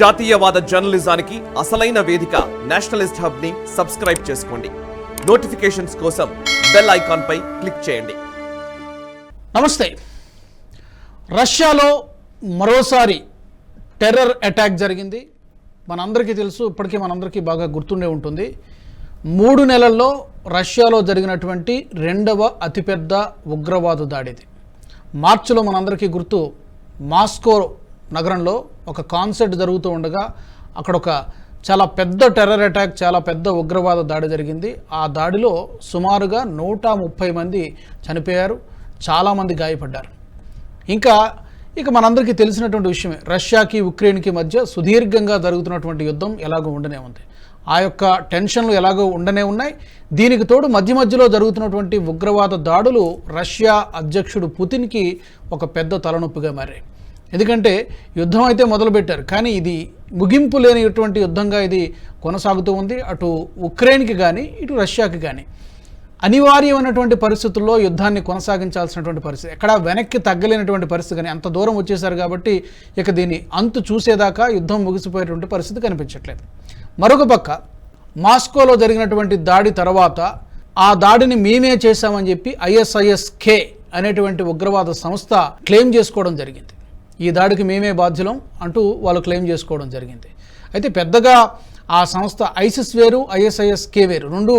జాతీయవాద జర్నలిజానికి అసలైన వేదిక నేషనలిస్ట్ హబ్ ని సబ్స్క్రైబ్ చేసుకోండి. నోటిఫికేషన్స్ కోసం బెల్ ఐకాన్ పై క్లిక్ చేయండి. నమస్తే. రష్యాలో మరోసారి టెర్రర్ అటాక్ జరిగింది. మనందరికీ తెలుసు, ఇప్పటికీ మనందరికీ బాగా గుర్తుండే ఉంటుంది. 3 నెలల్లో రష్యాలో జరిగినటువంటి రెండవ అతిపెద్ద ఉగ్రవాద దాడిది. మార్చిలో మనందరికీ గుర్తు, మాస్కో నగరంలో ఒక కాన్సర్ట్ జరుగుతూ ఉండగా అక్కడ ఒక చాలా పెద్ద టెర్రర్ అటాక్, చాలా పెద్ద ఉగ్రవాద దాడి జరిగింది. ఆ దాడిలో సుమారుగా 130 మంది చనిపోయారు, చాలామంది గాయపడ్డారు. ఇక మనందరికీ తెలిసినటువంటి విషయమే, రష్యాకి ఉక్రెయిన్కి మధ్య సుదీర్ఘంగా జరుగుతున్నటువంటి యుద్ధం ఎలాగో ఉండనే ఉంది. ఆ యొక్క టెన్షన్లు ఎలాగో ఉండనే ఉన్నాయి. దీనికి తోడు మధ్యలో జరుగుతున్నటువంటి ఉగ్రవాద దాడులు రష్యా అధ్యక్షుడు పుతిన్కి ఒక పెద్ద తలనొప్పిగా మారాయి. ఎందుకంటే యుద్ధం అయితే మొదలుపెట్టారు, కానీ ఇది ముగింపు లేనిటువంటి యుద్ధంగా ఇది కొనసాగుతూ ఉంది. అటు ఉక్రెయిన్కి కానీ ఇటు రష్యాకి కానీ అనివార్యమైనటువంటి పరిస్థితుల్లో యుద్ధాన్ని కొనసాగించాల్సినటువంటి పరిస్థితి, ఎక్కడా వెనక్కి తగ్గలేనటువంటి పరిస్థితి. కానీ అంత దూరం వచ్చేసారు కాబట్టి ఇక దీన్ని అంతు చూసేదాకా యుద్ధం ముగిసిపోయేటువంటి పరిస్థితి కనిపించట్లేదు. మరొక పక్క మాస్కోలో జరిగినటువంటి దాడి తర్వాత ఆ దాడిని మేమే చేశామని చెప్పి ISIS-K అనేటువంటి ఉగ్రవాద సంస్థ క్లెయిమ్ చేసుకోవడం జరిగింది. ఈ దాడికి మేమే బాధ్యులం అంటూ వాళ్ళు క్లెయిమ్ చేసుకోవడం జరిగింది. అయితే పెద్దగా ఆ సంస్థ ఐసిస్ వేరు, ISIS-K వేరు, రెండు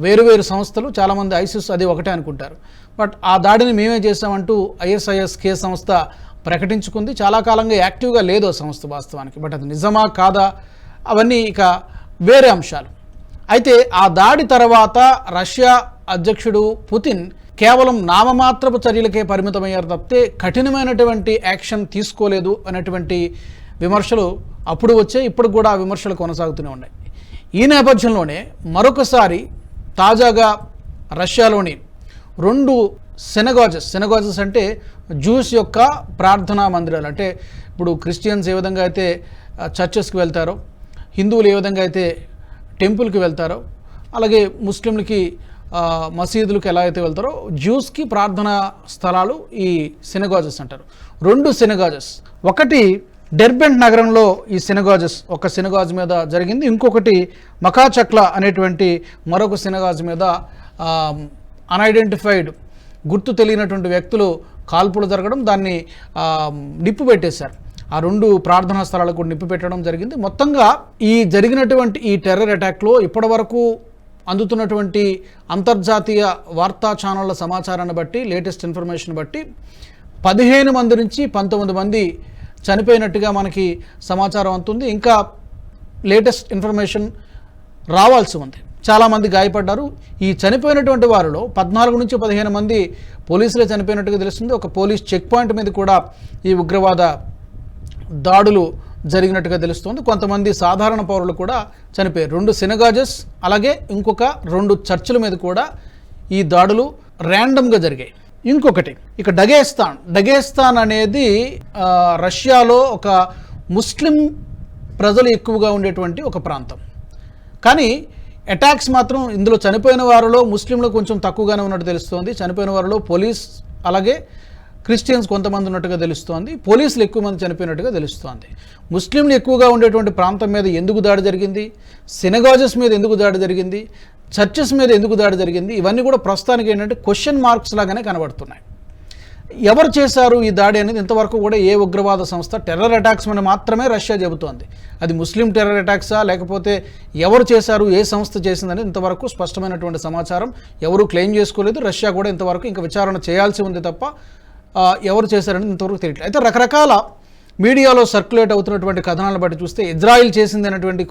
వేరు సంస్థలు. చాలామంది ఐసిస్ అది ఒకటే అనుకుంటారు. బట్ ఆ దాడిని మేమే చేస్తామంటూ ISIS-K సంస్థ ప్రకటించుకుంది. చాలా కాలంగా యాక్టివ్గా లేదు ఆ సంస్థ వాస్తవానికి. బట్ అది నిజమా కాదా అవన్నీ ఇక వేరే అంశాలు. అయితే ఆ దాడి తర్వాత రష్యా అధ్యక్షుడు పుతిన్ కేవలం నామమాత్రపు చర్యలకే పరిమితమయ్యారు తప్పితే కఠినమైనటువంటి యాక్షన్ తీసుకోలేదు అనేటువంటి విమర్శలు అప్పుడు వచ్చాయి. ఇప్పుడు కూడా ఆ విమర్శలు కొనసాగుతూనే ఉన్నాయి. ఈ నేపథ్యంలోనే మరొకసారి తాజాగా రష్యాలోని 2 సినగాజెస్ అంటే జ్యూస్ యొక్క ప్రార్థనా మందిరాలు, అంటే ఇప్పుడు క్రిస్టియన్స్ ఏ విధంగా అయితే చర్చెస్కి వెళ్తారో, హిందువులు ఏ విధంగా అయితే టెంపుల్కి వెళ్తారో, అలాగే ముస్లింలకి మసీదులకు ఎలా అయితే వెళ్తారో, జ్యూస్కి ప్రార్థనా స్థలాలు ఈ సినగాజెస్ అంటారు. 2 సినగాజెస్, ఒకటి డెర్బెంట్ నగరంలో ఈ సినగాజెస్ ఒక సినగాజ్ మీద జరిగింది, ఇంకొకటి మకాచక్లా అనేటువంటి మరొక సినగాజ్ మీద అన్ఐడెంటిఫైడ్ గుర్తు తెలియనటువంటి వ్యక్తులు కాల్పులు జరగడం, దాన్ని నిప్పు పెట్టేశారు. ఆ 2 ప్రార్థనా స్థలాలకు కూడా నిప్పు పెట్టడం జరిగింది. మొత్తంగా ఈ జరిగినటువంటి ఈ టెర్రర్ అటాక్లో ఇప్పటివరకు అందుతున్నటువంటి అంతర్జాతీయ వార్తా ఛానళ్ల సమాచారాన్ని బట్టి, లేటెస్ట్ ఇన్ఫర్మేషన్ బట్టి 15 మంది నుంచి 19 మంది చనిపోయినట్టుగా మనకి సమాచారం అందుతుంది. ఇంకా లేటెస్ట్ ఇన్ఫర్మేషన్ రావాల్సి ఉంది. చాలామంది గాయపడ్డారు. ఈ చనిపోయినటువంటి వారిలో 14 నుంచి 15 మంది పోలీసులే చనిపోయినట్టుగా తెలుస్తుంది. ఒక పోలీస్ చెక్ పాయింట్ మీద కూడా ఈ ఉగ్రవాద దాడులు జరిగినట్టుగా తెలుస్తుంది. కొంతమంది సాధారణ పౌరులు కూడా చనిపోయారు. 2 సినగాజెస్ అలాగే ఇంకొక 2 చర్చిల మీద కూడా ఈ దాడులు ర్యాండమ్గా జరిగాయి. ఇంకొకటి ఇక డగేస్తాన్ అనేది రష్యాలో ఒక ముస్లిం ప్రజలు ఎక్కువగా ఉండేటువంటి ఒక ప్రాంతం. కానీ అటాక్స్ మాత్రం ఇందులో చనిపోయిన వారిలో ముస్లింలు కొంచెం తక్కువగానే ఉన్నట్టు తెలుస్తోంది. చనిపోయిన వారిలో పోలీస్ అలాగే క్రిస్టియన్స్ కొంతమంది ఉన్నట్టుగా తెలుస్తోంది. పోలీసులు ఎక్కువ మంది చనిపోయినట్టుగా తెలుస్తోంది. ముస్లింలు ఎక్కువగా ఉండేటువంటి ప్రాంతం మీద ఎందుకు దాడి జరిగింది, సినగాజెస్ మీద ఎందుకు దాడి జరిగింది, చర్చెస్ మీద ఎందుకు దాడి జరిగింది, ఇవన్నీ కూడా ప్రస్తుతానికి ఏంటంటే క్వశ్చన్ మార్క్స్ లాగానే కనబడుతున్నాయి. ఎవరు చేశారు ఈ దాడి అనేది ఇంతవరకు కూడా ఏ ఉగ్రవాద సంస్థ, టెర్రర్ అటాక్స్ అని మాత్రమే రష్యా చెబుతోంది. అది ముస్లిం టెర్రర్ అటాక్సా లేకపోతే ఎవరు చేశారు, ఏ సంస్థ చేసిందని ఇంతవరకు స్పష్టమైనటువంటి సమాచారం ఎవరు క్లెయిమ్ చేసుకోలేదు. రష్యా కూడా ఇంతవరకు ఇంకా విచారణ చేయాల్సి ఉంది తప్ప ఎవరు చేశారని ఇంతవరకు తెలియట్లేదు. అయితే రకరకాల మీడియాలో సర్క్యులేట్ అవుతున్నటువంటి కథనాలను బట్టి చూస్తే ఇజ్రాయిల్ చేసింది అనేటువంటి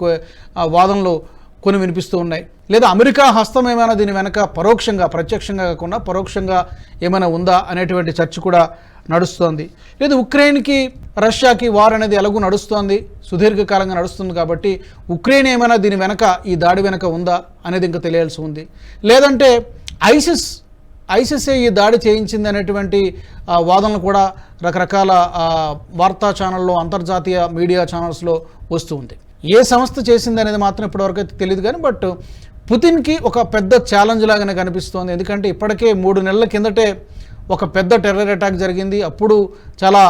వాదనలు కొన్ని వినిపిస్తూ ఉన్నాయి. లేదా అమెరికా హస్తం ఏమైనా దీని వెనక పరోక్షంగా, ప్రత్యక్షంగా కాకుండా పరోక్షంగా ఏమైనా ఉందా అనేటువంటి చర్చ కూడా నడుస్తోంది. లేదా ఉక్రెయిన్కి రష్యాకి వార్ అనేది ఎలాగూ నడుస్తోంది, సుదీర్ఘకాలంగా నడుస్తుంది కాబట్టి ఉక్రెయిన్ ఏమైనా దీని వెనక, ఈ దాడి వెనక ఉందా అనేది ఇంకా తెలియాల్సి ఉంది. లేదంటే ఐసిసే ఈ దాడి చేయించింది అనేటువంటి వాదనలు కూడా రకరకాల వార్తా ఛానల్లో, అంతర్జాతీయ మీడియా ఛానల్స్లో వస్తూ ఉంది. ఏ సంస్థ చేసింది అనేది మాత్రం ఇప్పటివరకు అయితే తెలియదు. కానీ బట్ పుతిన్కి ఒక పెద్ద ఛాలెంజ్ లాగానే కనిపిస్తోంది. ఎందుకంటే ఇప్పటికే 3 నెలల కిందటే ఒక పెద్ద టెర్రర్ అటాక్ జరిగింది. అప్పుడు చాలా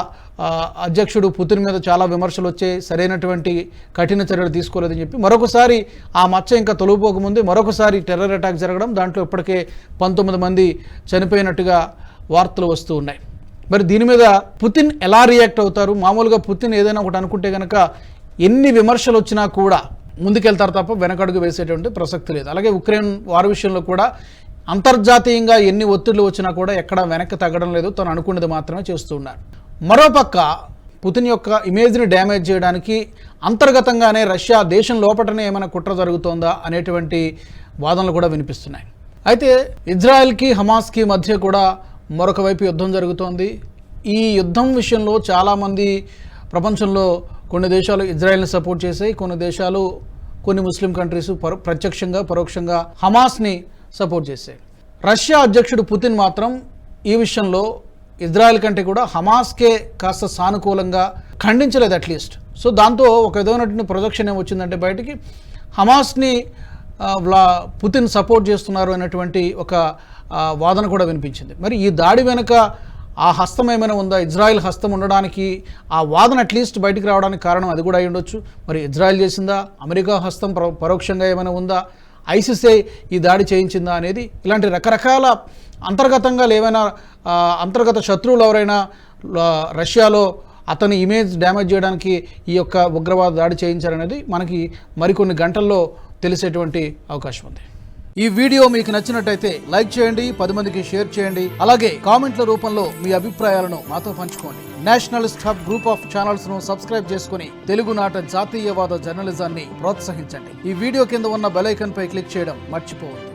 అధ్యక్షుడు పుతిన్ మీద చాలా విమర్శలు వచ్చాయి, సరైనటువంటి కఠిన చర్యలు తీసుకోలేదని చెప్పి మరొకసారి ఆ మచ్చ ఇంకా తొలగిపోకముందే మరొకసారి టెర్రర్ అటాక్ జరగడం, దాంట్లో ఇప్పటికే 19 మంది చనిపోయినట్టుగా వార్తలు వస్తూ ఉన్నాయి. మరి దీని మీద పుతిన్ ఎలా రియాక్ట్ అవుతారు? మామూలుగా పుతిన్ ఏదైనా ఒకటి అనుకుంటే కనుక ఎన్ని విమర్శలు వచ్చినా కూడా ముందుకెళ్తారు తప్ప వెనకడుగు వేసేటువంటి ప్రసక్తి లేదు. అలాగే ఉక్రెయిన్ వార్ విషయంలో కూడా అంతర్జాతీయంగా ఎన్ని ఒత్తిళ్లు వచ్చినా కూడా ఎక్కడా వెనక్కి తగ్గడం లేదు, తను అనుకున్నది మాత్రమే చేస్తూ ఉన్నారు. మరోపక్క పుతిన్ యొక్క ఇమేజ్ని డ్యామేజ్ చేయడానికి అంతర్గతంగానే రష్యా దేశం లోపటనే ఏమైనా కుట్ర జరుగుతోందా అనేటువంటి వాదనలు కూడా వినిపిస్తున్నాయి. అయితే ఇజ్రాయెల్కి హమాస్కి మధ్య కూడా మరొక వైపు యుద్ధం జరుగుతోంది. ఈ యుద్ధం విషయంలో చాలామంది ప్రపంచంలో కొన్ని దేశాలు ఇజ్రాయెల్ని సపోర్ట్ చేసాయి, కొన్ని దేశాలు కొన్ని ముస్లిం కంట్రీస్ ప్రత్యక్షంగా పరోక్షంగా హమాస్ని సపోర్ట్ చేశాయి. రష్యా అధ్యక్షుడు పుతిన్ మాత్రం ఈ విషయంలో ఇజ్రాయెల్ కంటే కూడా హమాస్కే కాస్త సానుకూలంగా ఖండించలేదు అట్లీస్ట్. సో దాంతో ఒక విధమైనటువంటి ప్రొజెక్షన్ ఏమొచ్చిందంటే బయటికి హమాస్ని పుతిన్ సపోర్ట్ చేస్తున్నారు అనేటువంటి ఒక వాదన కూడా వినిపించింది. మరి ఈ దాడి వెనుక ఆ హస్తం ఏమైనా ఉందా? ఇజ్రాయెల్ హస్తం ఉండడానికి ఆ వాదన అట్లీస్ట్ బయటికి రావడానికి కారణం అది కూడా అయి ఉండొచ్చు. మరి ఇజ్రాయెల్ చేసిందా, అమెరికా హస్తం పరోక్షంగా ఏమైనా ఉందా, ఐసిసే ఈ దాడి చేయించిందా అనేది ఇలాంటి రకరకాల అంతర్గతంగా ఏమైనా అంతర్గత శత్రువులు ఎవరైనా రష్యాలో అతని ఇమేజ్ డ్యామేజ్ చేయడానికి ఈ యొక్క ఉగ్రవాద దాడి చేయించారనేది మనకి మరికొన్ని గంటల్లో తెలిసేటువంటి అవకాశం ఉంది. ఈ వీడియో మీకు నచ్చినట్టయితే లైక్ చేయండి, 10 మందికి షేర్ చేయండి. అలాగే కామెంట్ల రూపంలో మీ అభిప్రాయాలను మాతో పంచుకోండి. Nationalist hub group of channels ను సబ్స్క్రైబ్ చేసుకుని తెలుగునాట జాతీయవాద జర్నలిజాన్ని ప్రోత్సహించండి. ఈ వీడియో కింద ఉన్న బెల్ ఐకాన్ పై క్లిక్ చేయడం మర్చిపోవద్దు.